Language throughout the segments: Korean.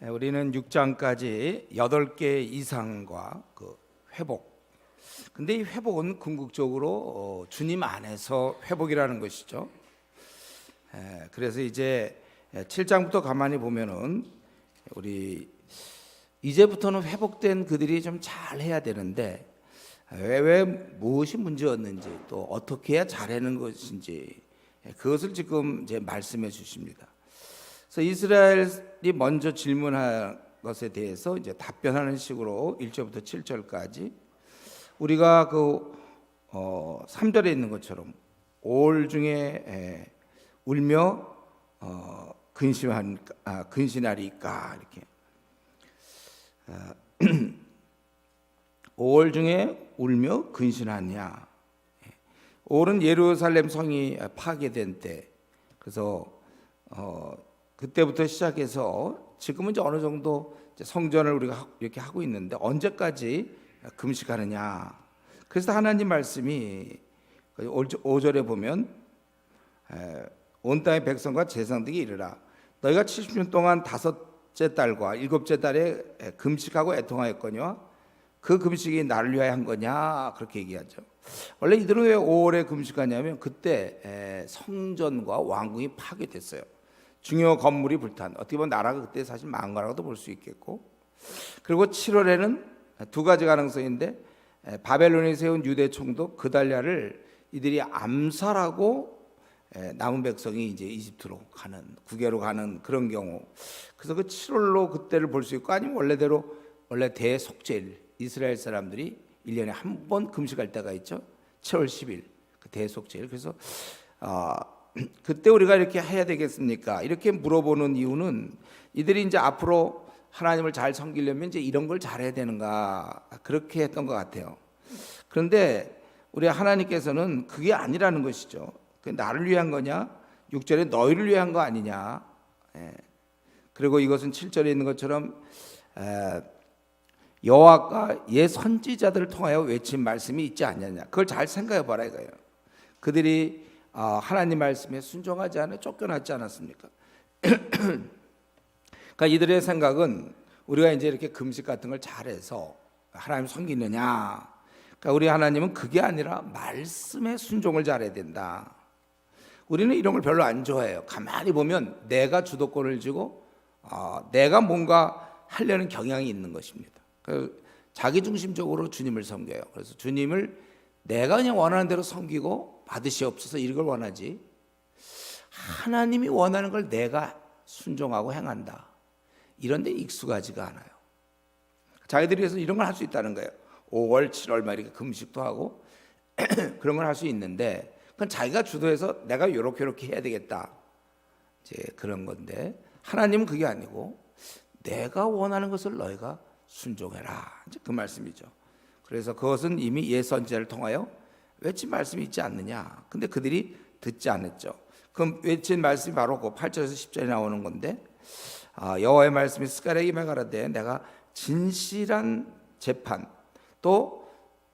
우리는 6장까지 8개 이상과 그 회복. 근데 이 회복은 궁극적으로 주님 안에서 회복이라는 것이죠. 그래서 이제 7장부터 가만히 보면은 우리 이제부터는 회복된 그들이 좀 잘해야 되는데 왜 무엇이 문제였는지 또 어떻게 해야 잘하는 것인지 그것을 지금 이제 말씀해 주십니다. 그래서 이스라엘이 먼저 질문한 것에 대해서 이제 답변하는 식으로 1절부터 7절까지 우리가 그 3절에 있는 것처럼 5월 중에 울며 근신하리까 이렇게 5월 중에 울며 근신하냐. 5월은 예루살렘 성이 파괴된 때. 그래서 그때부터 시작해서 지금은 이제 어느 정도 이제 성전을 우리가 이렇게 하고 있는데 언제까지 금식하느냐. 그래서 하나님 말씀이 5절에 보면 온 땅의 백성과 제사장들이 이르라 너희가 70년 동안 다섯째 달과 일곱째 달에 금식하고 애통하였거니와 그 금식이 나를 위하여 한 거냐 그렇게 얘기하죠. 원래 이들은 왜 5월에 금식하냐면 그때 성전과 왕궁이 파괴됐어요. 중요 건물이 불탄, 어떻게 보면 나라가 그때 사실 망한 거라고도 볼 수 있겠고, 그리고 7월에는 두 가지 가능성인데 바벨론이 세운 유대 총독 그달랴를 이들이 암살하고 남은 백성이 이제 이집트로 가는, 국외로 가는 그런 경우. 그래서 그 7월로 그때를 볼 수 있고, 아니면 원래 대속죄일, 이스라엘 사람들이 1년에 한 번 금식할 때가 있죠. 7월 10일 그 대속죄일. 그래서 그때 우리가 이렇게 해야 되겠습니까? 이렇게 물어보는 이유는 이들이 이제 앞으로 하나님을 잘 섬기려면 이제 이런 걸 잘해야 되는가 그렇게 했던 것 같아요. 그런데 우리 하나님께서는 그게 아니라는 것이죠. 그 나를 위한 거냐? 6절에 너희를 위한 거 아니냐? 그리고 이것은 7절에 있는 것처럼 여호와가 옛 선지자들을 통하여 외친 말씀이 있지 않느냐? 그걸 잘 생각해 봐라 이거예요. 그들이 하나님 말씀에 순종하지 않아 쫓겨났지 않았습니까? 그러니까 이들의 생각은 우리가 이제 이렇게 금식 같은 걸 잘해서 하나님 섬기느냐? 그러니까 우리 하나님은 그게 아니라 말씀에 순종을 잘해야 된다. 우리는 이런 걸 별로 안 좋아해요. 가만히 보면 내가 주도권을 쥐고 내가 뭔가 하려는 경향이 있는 것입니다. 자기중심적으로 주님을 섬겨요. 그래서 주님을 내가 그냥 원하는 대로 섬기고 받으시옵소서 이걸 원하지, 하나님이 원하는 걸 내가 순종하고 행한다, 이런 데 익숙하지가 않아요. 자기들이 해서 이런 걸 할 수 있다는 거예요. 5월 7월 말 이렇게 금식도 하고 그런 걸 할 수 있는데 그건 자기가 주도해서 내가 이렇게 해야 되겠다, 이제 그런 건데, 하나님은 그게 아니고 내가 원하는 것을 너희가 순종해라, 이제 그 말씀이죠. 그래서 그것은 이미 옛 선지자를 통하여 외친 말씀이 있지 않느냐. 근데 그들이 듣지 않았죠. 그럼 외친 말씀이 바로 그 8절에서 10절에 나오는 건데, 여호와의 말씀이 스가랴에게 말하되 내가 진실한 재판 또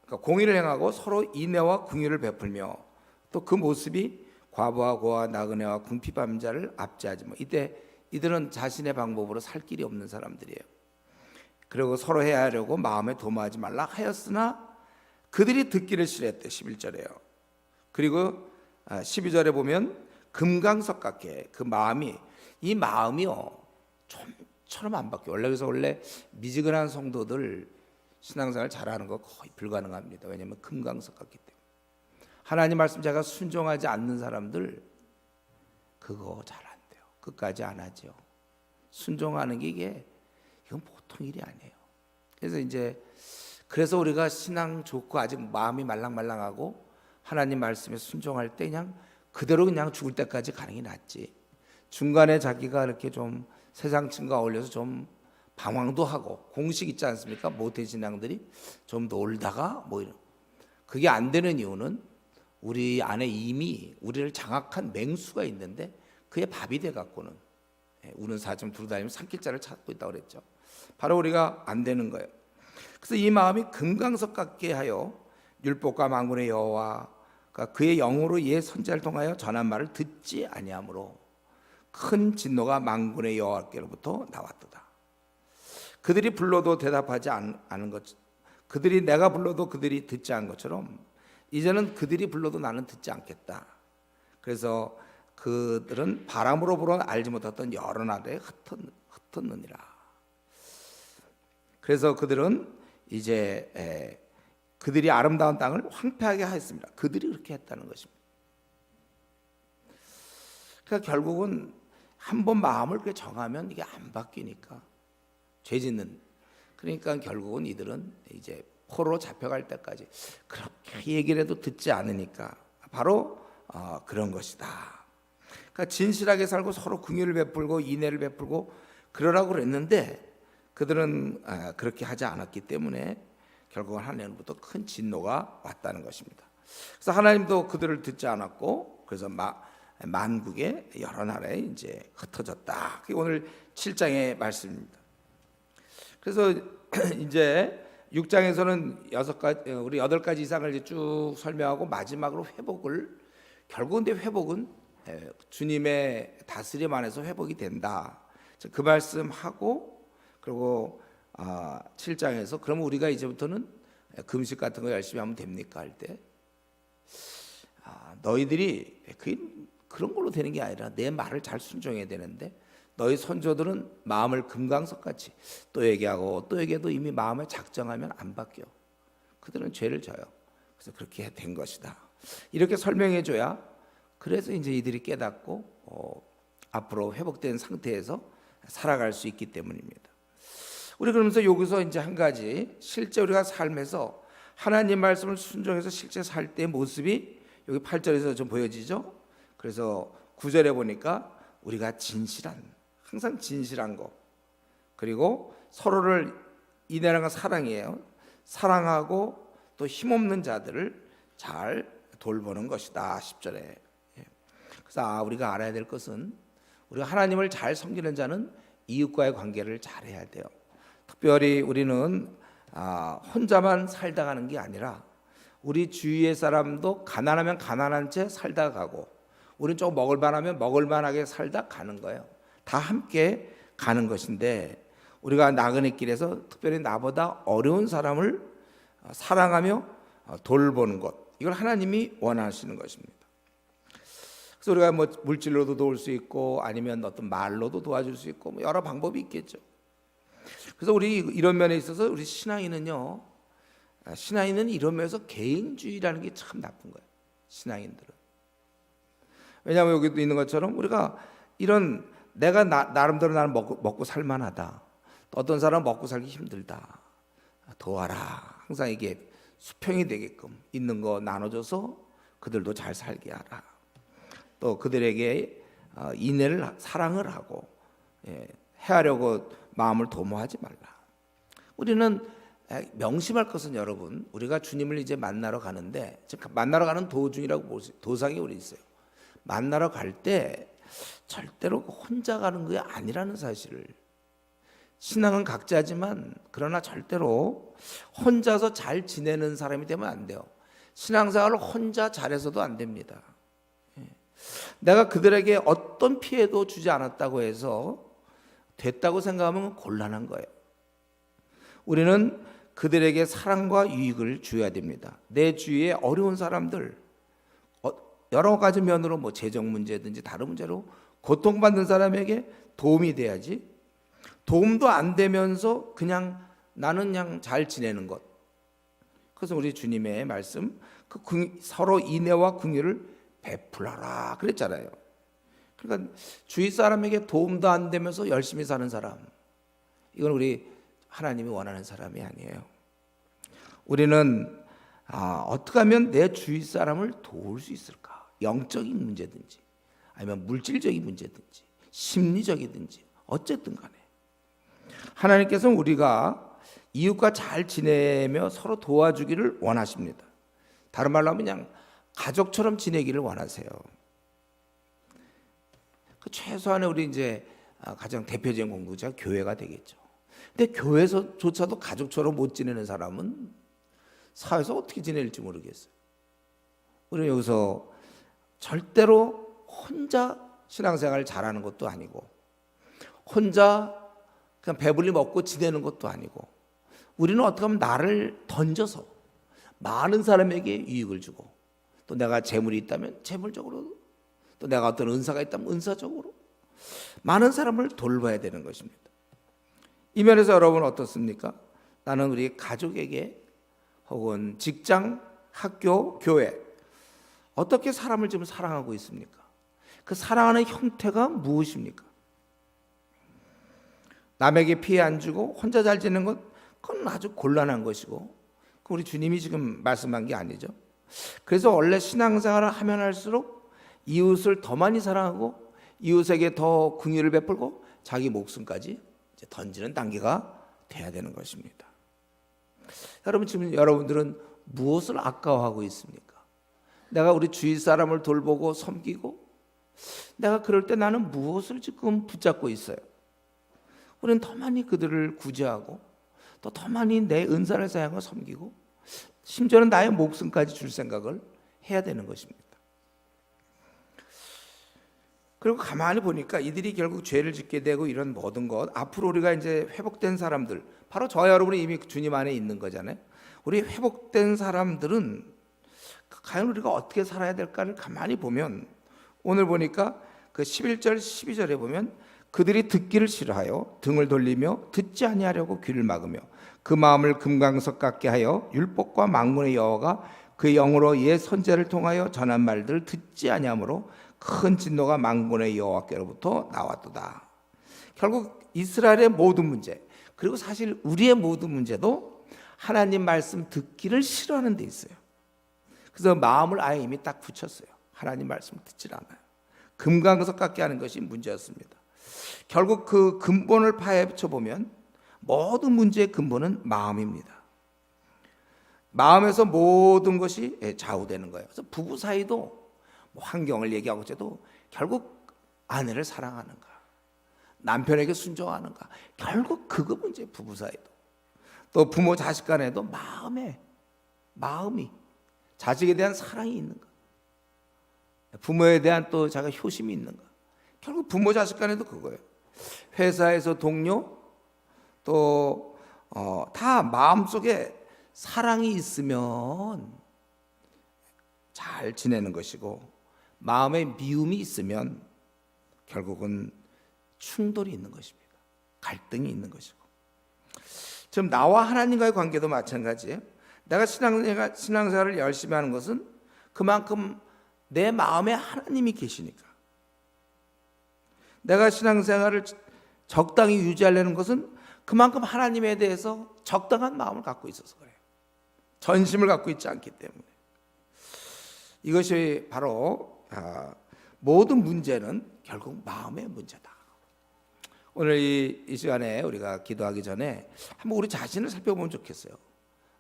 공의를 행하고 서로 인애와 긍휼을 베풀며 또 그 모습이 과부와 고아 나그네와 궁핍한 자를 압제하지 뭐. 이때 이들은 자신의 방법으로 살 길이 없는 사람들이에요. 그리고 서로 해하려고 마음에 도모하지 말라 하였으나 그들이 듣기를 싫어했대. 11절에요. 그리고 12절에 보면 금강석 같게 그 마음이, 이 마음이요 좀처럼 안 바뀌어요. 원래 미지근한 성도들 신앙생활 잘하는 거 거의 불가능합니다. 왜냐하면 금강석 같기 때문에. 하나님 말씀 제가 순종하지 않는 사람들 그거 잘 안 돼요. 끝까지 안 하죠. 순종하는 게 이건 보통 일이 아니에요. 그래서 우리가 신앙 좋고 아직 마음이 말랑말랑하고 하나님 말씀에 순종할 때 그냥 그대로 그냥 죽을 때까지 가는 게 낫지, 중간에 자기가 이렇게 좀 세상 친구가 어울려서 좀 방황도 하고 공식 있지 않습니까? 모태신앙들이 좀 놀다가 뭐 이런, 그게 안 되는 이유는 우리 안에 이미 우리를 장악한 맹수가 있는데 그게 밥이 돼 갖고는 우는 사좀 두루 다니면 삼킬자를 찾고 있다고 그랬죠. 바로 우리가 안 되는 거예요. 그래서 이 마음이 금강석 같게 하여 율법과 만군의 여호와 그의 영으로 옛 선지자를 통하여 전한 말을 듣지 아니하므로 큰 진노가 만군의 여호와께로부터 나왔도다. 그들이 불러도 대답하지 않은 것, 그들이 내가 불러도 그들이 듣지 않은 것처럼 이제는 그들이 불러도 나는 듣지 않겠다. 그래서 그들은 바람으로 불어 알지 못했던 여러 나라에 흩었느니라. 그래서 그들은 이제 그들이 아름다운 땅을 황폐하게 하였습니다. 그들이 그렇게 했다는 것입니다. 그러니까 결국은 한번 마음을 그렇게 정하면 이게 안 바뀌니까 죄 짓는. 그러니까 결국은 이들은 이제 포로로 잡혀갈 때까지 그렇게 얘기를 해도 듣지 않으니까 바로 그런 것이다. 그러니까 진실하게 살고 서로 긍휼을 베풀고 인애를 베풀고 그러라고 그랬는데 그들은 그렇게 하지 않았기 때문에 결국은 하나님으로부터 큰 진노가 왔다는 것입니다. 그래서 하나님도 그들을 듣지 않았고 그래서 만국의 여러 나라에 이제 흩어졌다. 그게 오늘 7장의 말씀입니다. 그래서 이제 6장에서는 8가지 이상을 이제 쭉 설명하고 마지막으로 회복을, 결국 근데 회복은 주님의 다스림 안에서 회복이 된다. 그 말씀하고 그리고 7장에서 그러면 우리가 이제부터는 금식 같은 거 열심히 하면 됩니까 할 때 너희들이 그런 걸로 되는 게 아니라 내 말을 잘 순종해야 되는데 너희 선조들은 마음을 금강석같이 또 얘기하고 또 얘기해도 이미 마음에 작정하면 안 바뀌어. 그들은 죄를 져요. 그래서 그렇게 된 것이다. 이렇게 설명해 줘야 그래서 이제 이들이 깨닫고 앞으로 회복된 상태에서 살아갈 수 있기 때문입니다. 우리 그러면서 여기서 이제 한 가지 실제 우리가 삶에서 하나님 말씀을 순종해서 실제 살 때의 모습이 여기 8절에서 좀 보여지죠. 그래서 9절에 보니까 우리가 항상 진실한 거, 그리고 서로를 인내하는 건 사랑이에요. 사랑하고 또 힘없는 자들을 잘 돌보는 것이다. 10절에. 그래서 우리가 알아야 될 것은 우리가 하나님을 잘 섬기는 자는 이웃과의 관계를 잘해야 돼요. 특별히 우리는 혼자만 살다 가는 게 아니라 우리 주위의 사람도 가난하면 가난한 채 살다 가고 우리는 좀 먹을만하면 먹을만하게 살다 가는 거예요. 다 함께 가는 것인데 우리가 나그네 길에서 특별히 나보다 어려운 사람을 사랑하며 돌보는 것, 이걸 하나님이 원하시는 것입니다. 그래서 우리가 뭐 물질로도 도울 수 있고 아니면 어떤 말로도 도와줄 수 있고 뭐 여러 방법이 있겠죠. 그래서 우리 이런 면에 있어서 우리 신앙인은요, 신앙인은 이런 면에서 개인주의라는 게 참 나쁜 거예요. 신앙인들은. 왜냐하면 여기도 있는 것처럼 우리가 이런 내가 나름대로 나는 먹고 살만하다. 또 어떤 사람은 먹고 살기 힘들다. 도와라. 항상 이게 수평이 되게끔 있는 거 나눠줘서 그들도 잘 살게 하라. 또 그들에게 인애를 사랑을 하고 해하려고 마음을 도모하지 말라. 우리는 명심할 것은 여러분, 우리가 주님을 이제 만나러 가는데, 즉 만나러 가는 도중이라고 보세요. 도상이 우리 있어요. 만나러 갈 때 절대로 혼자 가는 게 아니라는 사실을. 신앙은 각자지만 그러나 절대로 혼자서 잘 지내는 사람이 되면 안 돼요. 신앙생활을 혼자 잘해서도 안 됩니다. 내가 그들에게 어떤 피해도 주지 않았다고 해서 됐다고 생각하면 곤란한 거예요. 우리는 그들에게 사랑과 유익을 주어야 됩니다. 내 주위에 어려운 사람들, 여러 가지 면으로 뭐 재정 문제든지 다른 문제로 고통받는 사람에게 도움이 돼야지, 도움도 안 되면서 그냥 나는 그냥 잘 지내는 것. 그래서 우리 주님의 말씀, 서로 인애와 긍휼을 베풀어라 그랬잖아요. 그러니까 주위 사람에게 도움도 안 되면서 열심히 사는 사람, 이건 우리 하나님이 원하는 사람이 아니에요. 우리는 어떻게 하면 내 주위 사람을 도울 수 있을까? 영적인 문제든지 아니면 물질적인 문제든지 심리적이든지 어쨌든 간에 하나님께서는 우리가 이웃과 잘 지내며 서로 도와주기를 원하십니다. 다른 말로 하면 그냥 가족처럼 지내기를 원하세요. 최소한의 우리 이제 가장 대표적인 공동체가 교회가 되겠죠. 근데 교회에서조차도 가족처럼 못 지내는 사람은 사회에서 어떻게 지낼지 모르겠어요. 우리는 여기서 절대로 혼자 신앙생활을 잘하는 것도 아니고 혼자 그냥 배불리 먹고 지내는 것도 아니고 우리는 어떻게 하면 나를 던져서 많은 사람에게 유익을 주고 또 내가 재물이 있다면 재물적으로 또 내가 어떤 은사가 있다면 은사적으로 많은 사람을 돌봐야 되는 것입니다. 이 면에서 여러분 어떻습니까? 나는 우리 가족에게 혹은 직장, 학교, 교회 어떻게 사람을 지금 사랑하고 있습니까? 그 사랑하는 형태가 무엇입니까? 남에게 피해 안 주고 혼자 잘 지내는 것 그건 아주 곤란한 것이고 우리 주님이 지금 말씀한 게 아니죠. 그래서 원래 신앙생활을 하면 할수록 이웃을 더 많이 사랑하고 이웃에게 더 긍휼을 베풀고 자기 목숨까지 이제 던지는 단계가 돼야 되는 것입니다. 여러분 지금 여러분들은 무엇을 아까워하고 있습니까? 내가 우리 주위 사람을 돌보고 섬기고 내가 그럴 때 나는 무엇을 지금 붙잡고 있어요? 우리는 더 많이 그들을 구제하고 또 더 많이 내 은사를 사용하고 섬기고 심지어는 나의 목숨까지 줄 생각을 해야 되는 것입니다. 그리고 가만히 보니까 이들이 결국 죄를 짓게 되고 이런 모든 것 앞으로 우리가 이제 회복된 사람들 바로 저와 여러분이 이미 주님 안에 있는 거잖아요. 우리 회복된 사람들은 과연 우리가 어떻게 살아야 될까를 가만히 보면 오늘 보니까 그 11절 12절에 보면 그들이 듣기를 싫어하여 등을 돌리며 듣지 아니하려고 귀를 막으며 그 마음을 금강석 같게 하여 율법과 망군의 여호와가 그 영으로 옛 선지자를 통하여 전한 말들을 듣지 아니하므로 큰 진노가 망군의 여호와께로부터 나왔도다. 결국 이스라엘의 모든 문제 그리고 사실 우리의 모든 문제도 하나님 말씀 듣기를 싫어하는 데 있어요. 그래서 마음을 아예 이미 딱 붙였어요. 하나님 말씀 듣질 않아요. 금강석 같게 하는 것이 문제였습니다. 결국 그 근본을 파헤쳐 보면 모든 문제의 근본은 마음입니다. 마음에서 모든 것이 좌우되는 거예요. 그래서 부부 사이도 뭐 환경을 얘기하고 해도 결국 아내를 사랑하는가, 남편에게 순종하는가, 결국 그거 문제. 부부 사이도 또 부모 자식 간에도 마음이 자식에 대한 사랑이 있는가, 부모에 대한 또 자가 효심이 있는가. 결국 부모 자식 간에도 그거예요. 회사에서 동료 또 다 마음속에 사랑이 있으면 잘 지내는 것이고 마음에 미움이 있으면 결국은 충돌이 있는 것입니다. 갈등이 있는 것이고 지금 나와 하나님과의 관계도 마찬가지예요. 내가 신앙생활을 열심히 하는 것은 그만큼 내 마음에 하나님이 계시니까. 내가 신앙생활을 적당히 유지하려는 것은 그만큼 하나님에 대해서 적당한 마음을 갖고 있어서 그래요. 전심을 갖고 있지 않기 때문에. 이것이 바로 모든 문제는 결국 마음의 문제다. 오늘 이 시간에 우리가 기도하기 전에 한번 우리 자신을 살펴보면 좋겠어요.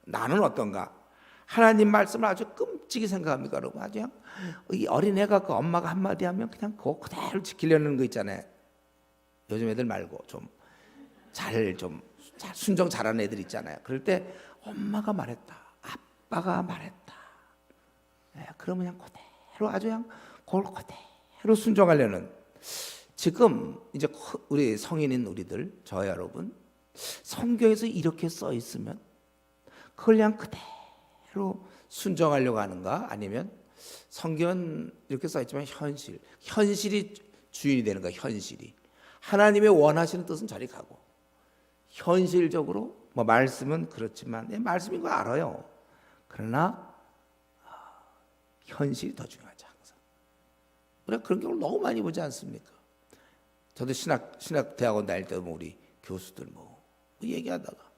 나는 어떤가? 하나님 말씀을 아주 끔찍이 생각합니까? 여러분 아주 그냥 이 어린애가 그 엄마가 한마디 하면 그냥 그거 그대로 지키려는 거 있잖아요. 요즘 애들 말고 좀 잘 순종 잘하는 애들 있잖아요. 그럴 때 엄마가 말했다, 아빠가 말했다. 그러면 그냥 그대로 아주 그냥 그걸 그대로 순종하려는. 지금 이제 우리 성인인 우리들, 저 여러분 성경에서 이렇게 써 있으면 그걸 그냥 그대로 순종하려고 하는가? 아니면 성경은 이렇게 써 있지만 현실이 주인이 되는 거야. 현실이 하나님의 원하시는 뜻은 저리 가고 현실적으로 뭐 말씀은 그렇지만 말씀인 거 알아요. 그러나 현실이 더 중요하지 항상. 우리가 그런 경우를 너무 많이 보지 않습니까? 저도 신학대학원 다닐 때 우리 교수들 뭐 얘기하다가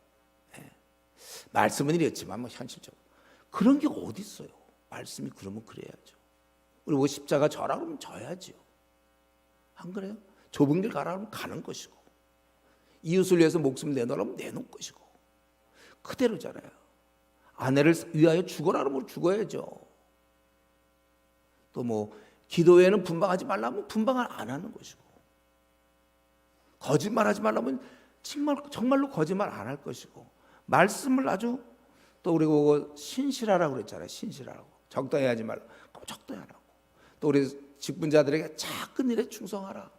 말씀은 이랬지만 뭐 현실적으로 그런 게 어디 있어요? 말씀이 그러면 그래야죠. 그리고 십자가 져라 그러면 져야죠. 안 그래요? 좁은 길 가라 그러면 가는 것이고 이웃을 위해서 목숨 내놓으라면 내놓을 것이고 그대로잖아요. 아내를 위하여 죽어라 그러면 죽어야죠. 또 뭐 기도회는 분방하지 말라면 분방을 안 하는 것이고 거짓말하지 말라면 정말로 거짓말 안 할 것이고 말씀을 아주 또 우리 보고 신실하라고 그랬잖아요. 신실하라고. 적당히 하지 말라. 그럼 적당히 하라고. 또 우리 직분자들에게 작은 일에 충성하라.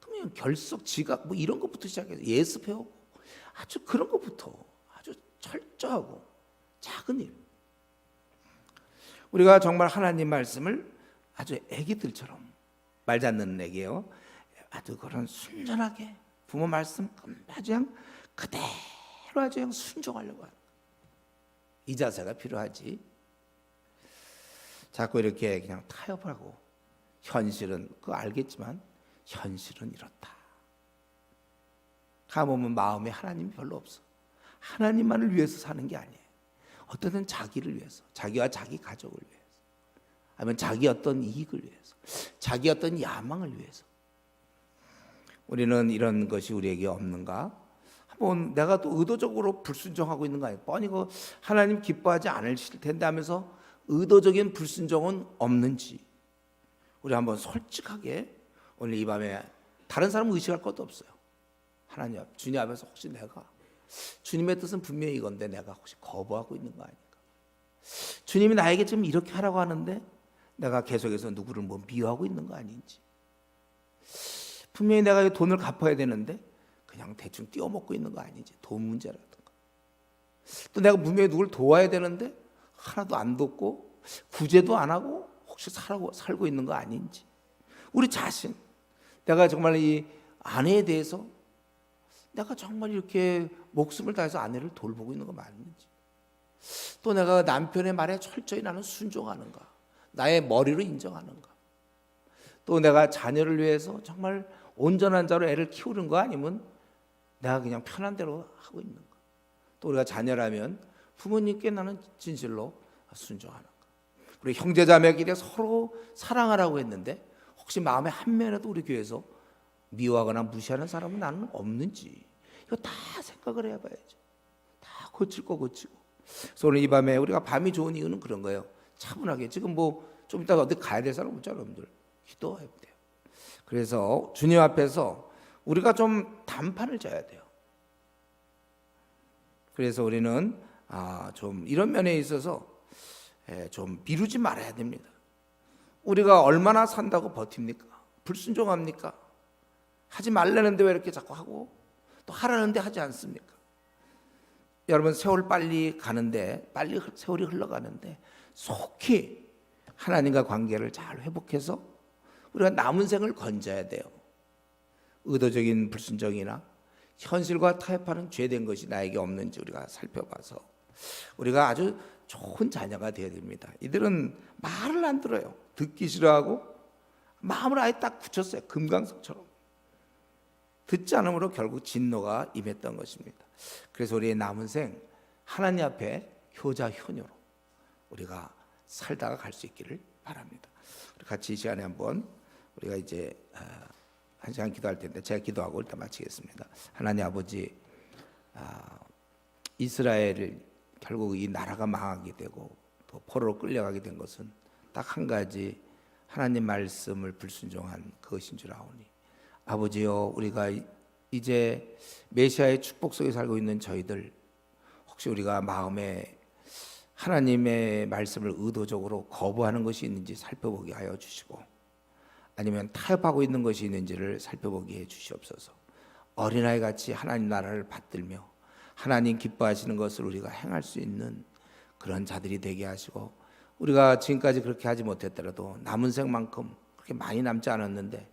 그럼 그냥 결석, 지각 뭐 이런 것부터 시작해서 예습해오고 아주 그런 것부터 아주 철저하고 작은 일. 우리가 정말 하나님 말씀을 아주 애기들처럼 말 잡는 애기요. 아주 그런 순전하게 부모 말씀 아주 그냥 그대로 아주 그냥 순종하려고 하는 이 자세가 필요하지. 자꾸 이렇게 그냥 타협하고 현실은 그거 알겠지만 현실은 이렇다. 가보면 마음에 하나님이 별로 없어. 하나님만을 위해서 사는 게 아니에요. 어떤 때는 자기를 위해서, 자기와 자기 가족을 위해서, 아니면 자기 어떤 이익을 위해서, 자기 어떤 야망을 위해서. 우리는 이런 것이 우리에게 없는가? 한번 내가 또 의도적으로 불순종하고 있는 거 아니에요? 뻔히 그 하나님 기뻐하지 않으실 텐데 하면서 의도적인 불순종은 없는지 우리 한번 솔직하게 오늘 이 밤에 다른 사람 의식할 것도 없어요. 하나님 앞, 주님 앞에서 혹시 내가 주님의 뜻은 분명히 이건데 내가 혹시 거부하고 있는 거 아닐까? 주님이 나에게 지금 이렇게 하라고 하는데 내가 계속해서 누구를 뭐 미워하고 있는 거 아닌지, 분명히 내가 돈을 갚아야 되는데 그냥 대충 띄워먹고 있는 거 아닌지, 돈 문제라든가, 또 내가 분명히 누굴 도와야 되는데 하나도 안 돕고 구제도 안 하고 혹시 살고 있는 거 아닌지, 우리 자신, 내가 정말 이 아내에 대해서 내가 정말 이렇게 목숨을 다해서 아내를 돌보고 있는 거 맞는지, 또 내가 남편의 말에 철저히 나는 순종하는가, 나의 머리로 인정하는가, 또 내가 자녀를 위해서 정말 온전한 자로 애를 키우는 거 아니면 내가 그냥 편한 대로 하고 있는가, 또 우리가 자녀라면 부모님께 나는 진실로 순종하는가, 우리 형제자매끼리 서로 사랑하라고 했는데 혹시 마음에 한 면에도 우리 교회에서 미워하거나 무시하는 사람은 나는 없는지, 이거 다 생각을 해봐야죠. 다 고칠 거 고치고. 그래서 오늘 이 밤에 우리가 밤이 좋은 이유는 그런 거예요. 차분하게 지금 뭐 좀 이따가 어디 가야 될 사람 없죠, 여러분들. 기도해야 돼요. 그래서 주님 앞에서 우리가 좀 단판을 져야 돼요. 그래서 우리는 좀 이런 면에 있어서 좀 미루지 말아야 됩니다. 우리가 얼마나 산다고 버팁니까? 불순종합니까? 하지 말라는데 왜 이렇게 자꾸 하고 또 하라는데 하지 않습니까? 여러분, 세월 빨리 가는데, 빨리 세월이 흘러가는데 속히 하나님과 관계를 잘 회복해서 우리가 남은 생을 건져야 돼요. 의도적인 불순종이나 현실과 타협하는 죄된 것이 나에게 없는지 우리가 살펴봐서 우리가 아주 좋은 자녀가 되어야 됩니다. 이들은 말을 안 들어요. 듣기 싫어하고 마음을 아예 딱 굳혔어요. 금강석처럼. 듣지 않으므로 결국 진노가 임했던 것입니다. 그래서 우리의 남은 생 하나님 앞에 효자 효녀로 우리가 살다가 갈 수 있기를 바랍니다. 우리 같이 이 시간에 한번 우리가 이제 한 시간 기도할 텐데 제가 기도하고 일단 마치겠습니다. 하나님 아버지, 이스라엘을 결국 이 나라가 망하게 되고 또 포로로 끌려가게 된 것은 딱 한 가지, 하나님 말씀을 불순종한 그것인 줄 아오니 아버지요, 우리가 이제 메시아의 축복 속에 살고 있는 저희들, 혹시 우리가 마음에 하나님의 말씀을 의도적으로 거부하는 것이 있는지 살펴보게 하여 주시고, 아니면 타협하고 있는 것이 있는지를 살펴보게 해 주시옵소서. 어린아이 같이 하나님 나라를 받들며 하나님 기뻐하시는 것을 우리가 행할 수 있는 그런 자들이 되게 하시고, 우리가 지금까지 그렇게 하지 못했더라도 남은 생만큼 그렇게 많이 남지 않았는데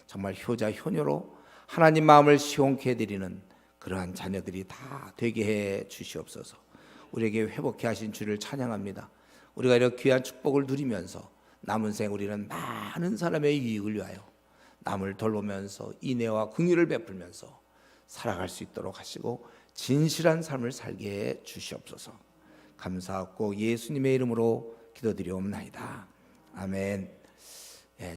정말 효자 효녀로 하나님 마음을 시원케 해드리는 그러한 자녀들이 다 되게 해 주시옵소서. 우리에게 회복케 하신 주를 찬양합니다. 우리가 이렇게 귀한 축복을 누리면서 남은 생 우리는 많은 사람의 유익을 위하여 남을 돌보면서 인애와 긍휼을 베풀면서 살아갈 수 있도록 하시고 진실한 삶을 살게 해 주시옵소서. 감사하고 예수님의 이름으로 기도드리옵나이다. 아멘.